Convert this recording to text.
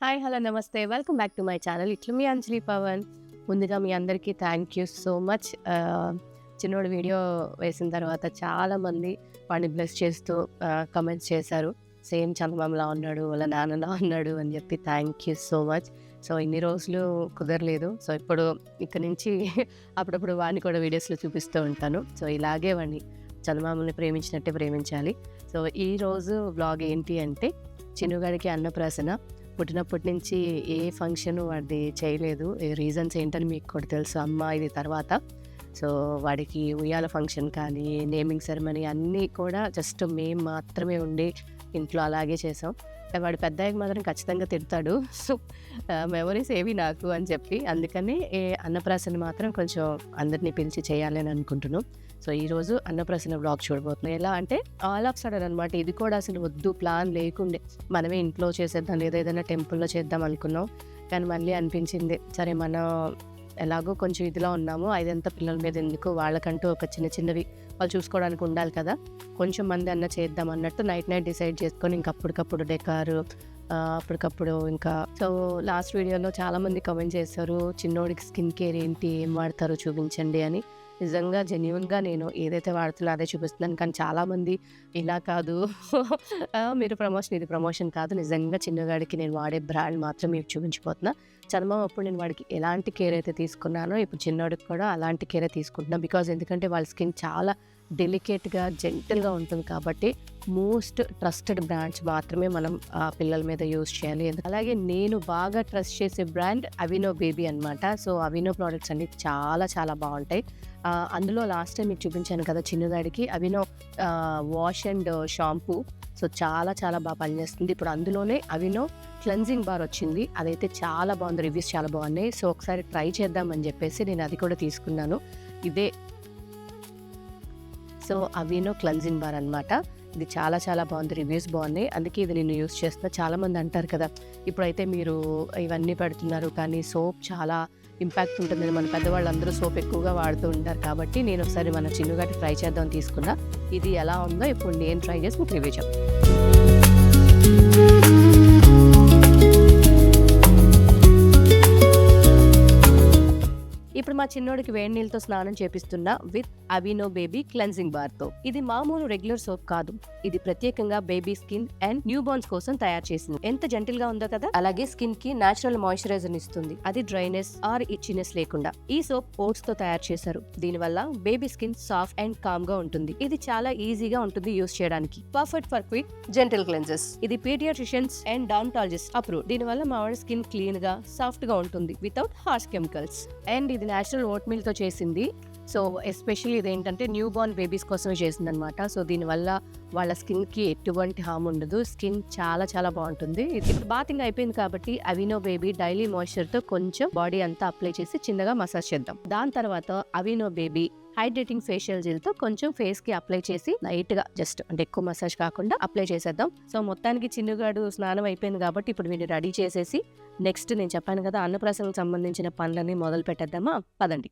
Hi! Hello! నమస్తే. Welcome back to my channel. ఇట్లు మీ అంజలి పవన్. ముందుగా మీ అందరికీ థ్యాంక్ యూ సో మచ్. చిన్నోడు వీడియో వేసిన తర్వాత చాలామంది వాడిని బ్లెస్ చేస్తూ కమెంట్స్ చేశారు. సేమ్ చందమామలా ఉన్నాడు, వాళ్ళ నాన్నలా ఉన్నాడు అని చెప్పి thank you so much. So ఇన్ని రోజులు కుదరలేదు. సో ఇప్పుడు ఇక్కడి నుంచి అప్పుడప్పుడు వాడిని కూడా వీడియోస్లో చూపిస్తూ ఉంటాను. సో ఇలాగే వాడిని చందమామల్ని ప్రేమించినట్టే ప్రేమించాలి. సో ఈరోజు వ్లాగ్ ఏంటి అంటే చిన్నుగాడికి అన్నప్రాసన. పుట్టినప్పటి నుంచి ఏ ఫంక్షన్ వాడిది చేయలేదు. రీజన్స్ ఏంటని మీకు కూడా తెలుసు. అమ్మ ఇది తర్వాత. సో వాడికి ఉయ్యాల ఫంక్షన్ కానీ, నేమింగ్ సెరమనీ అన్నీ కూడా జస్ట్ మేము మాత్రమే ఉండి ఇంట్లో అలాగే చేసాం. వాడు పెద్ద అయ్యాక మాత్రం ఖచ్చితంగా తిడతాడు. సో మెమరీస్ ఏవి నాకు అని చెప్పి అందుకని అన్నప్రాసన మాత్రం కొంచెం అందరినీ పిలిచి చేయాలి అని అనుకుంటున్నాం. సో ఈరోజు అన్నప్రాసన వ్లాగ్ చూడబోతున్నాం. ఎలా అంటే ఆల్ ఆఫ్ సడన్ అనమాట. ఇది కూడా అసలు వద్దు, ప్లాన్ లేకుండే మనమే ఇంట్లో చేసేద్దాం లేదా ఏదైనా టెంపుల్లో చేద్దాం అనుకున్నాం. కానీ మళ్ళీ అనిపించింది సరే మనం ఎలాగో కొంచెం ఇదిలో ఉన్నాము, ఐదంతా పిల్లల మీద ఎందుకు, వాళ్ళకంటూ ఒక చిన్న చిన్నవి వాళ్ళు చూసుకోవడానికి ఉండాలి కదా, కొంచెం మంది అన్న చేద్దాం అన్నట్టు నైట్ డిసైడ్ చేసుకొని ఇంక అప్పటికప్పుడు డెకారు అప్పటికప్పుడు ఇంకా. సో లాస్ట్ వీడియోలో చాలామంది కమెంట్ చేశారు చిన్నోడికి స్కిన్ కేర్ ఏంటి, ఏం వాడతారో చూపించండి అని. నిజంగా జెన్యున్గా నేను ఏదైతే వాడుతున్నా అదే చూపిస్తున్నాను. కానీ చాలామంది ఇలా కాదు మీరు ప్రమోషన్, ఇది ప్రమోషన్ కాదు, నిజంగా చిన్నగాడికి నేను వాడే బ్రాండ్ మాత్రం మీకు చూపించిపోతున్నా. చర్మం అప్పుడు నేను వాడికి ఎలాంటి కేర్ అయితే తీసుకున్నానో ఇప్పుడు చిన్నోడికి కూడా అలాంటి కేరే తీసుకుంటున్నా. బికాజ్ ఎందుకంటే వాళ్ళ స్కిన్ చాలా డెలికేట్గా జెంటల్గా ఉంటుంది కాబట్టి మోస్ట్ ట్రస్టెడ్ బ్రాండ్స్ మాత్రమే మనం పిల్లల మీద యూజ్ చేయాలి. అలాగే నేను బాగా ట్రస్ట్ చేసే బ్రాండ్ అవినో బేబీ అనమాట. సో అవినో ప్రోడక్ట్స్ అన్ని చాలా చాలా బాగుంటాయి. అందులో లాస్ట్ టైం మీకు చూపించాను కదా చిన్నదాడికి అవినో వాష్ అండ్ షాంపూ. సో చాలా చాలా బాగా పనిచేస్తుంది. ఇప్పుడు అందులోనే అవినో క్లెన్జింగ్ బార్ వచ్చింది, అదైతే చాలా బాగుంది, రివ్యూస్ చాలా బాగున్నాయి. సో ఒకసారి ట్రై చేద్దామని చెప్పేసి నేను అది కూడా తీసుకున్నాను. ఇదే సో అవినో క్లెన్జింగ్ బార్ అనమాట. ఇది చాలా చాలా బాగుంది, రివ్యూస్ బాగున్నాయి, అందుకే ఇది నేను యూస్ చేస్తున్నా. చాలామంది అంటారు కదా ఇప్పుడైతే మీరు ఇవన్నీ పెడుతున్నారు కానీ సోప్ చాలా ఇంపాక్ట్ ఉంటుంది, మన పెద్దవాళ్ళు అందరూ సోప్ ఎక్కువగా వాడుతూ ఉంటారు. కాబట్టి నేను ఒకసారి మన చిన్నుగాటి ట్రై చేద్దాం తీసుకున్నా. ఇది ఎలా ఉందో ఇప్పుడు నేను ట్రై చేసి మీకు రివ్యూ చెప్తాను. ఇప్పుడు మా చిన్నోడికి వేడి నీళ్ళతో స్నానం చేపిస్తున్నా విత్ అవినో బేబీ క్లెన్జింగ్ బార్ తో. ఇది మామూలు రెగ్యులర్ సోప్ కాదు, ఇది ప్రత్యేకంగా baby skin and new borns కోసం తయారు చేసింది. ఎంత జెంటిల్ గా ఉందో కదా. అలాగే స్కిన్ కి నేచురల్ మాయిశ్చరైజర్ ఇస్తుంది, అది డ్రైనెస్ ఆర్ ఇచ్చినెస్ లేకుండా. ఈ సోప్ ఓట్స్ తో తయారు చేశారు, దీనివల్ల baby skin soft and calm గా ఉంటుంది. ఇది చాలా ఈజీగా ఉంటుంది యూస్ చేయడానికి, perfect for quick gentle cleanses. ఇది పీడియాట్రిషియన్స్ అండ్ డర్మటాలజిస్ట్ అప్రూవ్. దీనివల్ల మా వాడి స్కిన్ క్లీన్ గా సాఫ్ట్ గా ఉంటుంది వితౌట్ హార్ష్ కెమికల్స్. అండ్ ఇది నేచురల్ ఓట్ మిల్ తో చేసింది. సో ఎస్పెషల్లీ ఇదేంటంటే న్యూ బోర్న్ బేబీస్ కోసమే చేసింది అనమాట. సో దీనివల్ల వాళ్ళ స్కిన్ కి ఎటువంటి హామ్ ఉండదు, స్కిన్ చాలా చాలా బాగుంటుంది. ఇప్పుడు బాతింగ్ అయిపోయింది కాబట్టి అవినో బేబీ డైలీ మాయిశ్చర్ తో కొంచెం బాడీ అంతా అప్లై చేసి చిన్నగా మసాజ్ చేద్దాం. దాని తర్వాత అవినో బేబీ హైడ్రేటింగ్ ఫేషియల్ జెల్ తో కొంచెం ఫేస్ కి అప్లై చేసి లైట్ గా జస్ట్ అంటే ఎక్కువ మసాజ్ కాకుండా అప్లై చేసేద్దాం. సో మొత్తానికి చిన్నుగాడు స్నానం అయిపోయింది కాబట్టి ఇప్పుడు వీడిని రెడీ చేసేసి నెక్స్ట్ నేను చెప్పాను కదా అన్నప్రాసనకు సంబంధించిన పనులన్నీ మొదలు పెట్టేద్దామా, పదండి.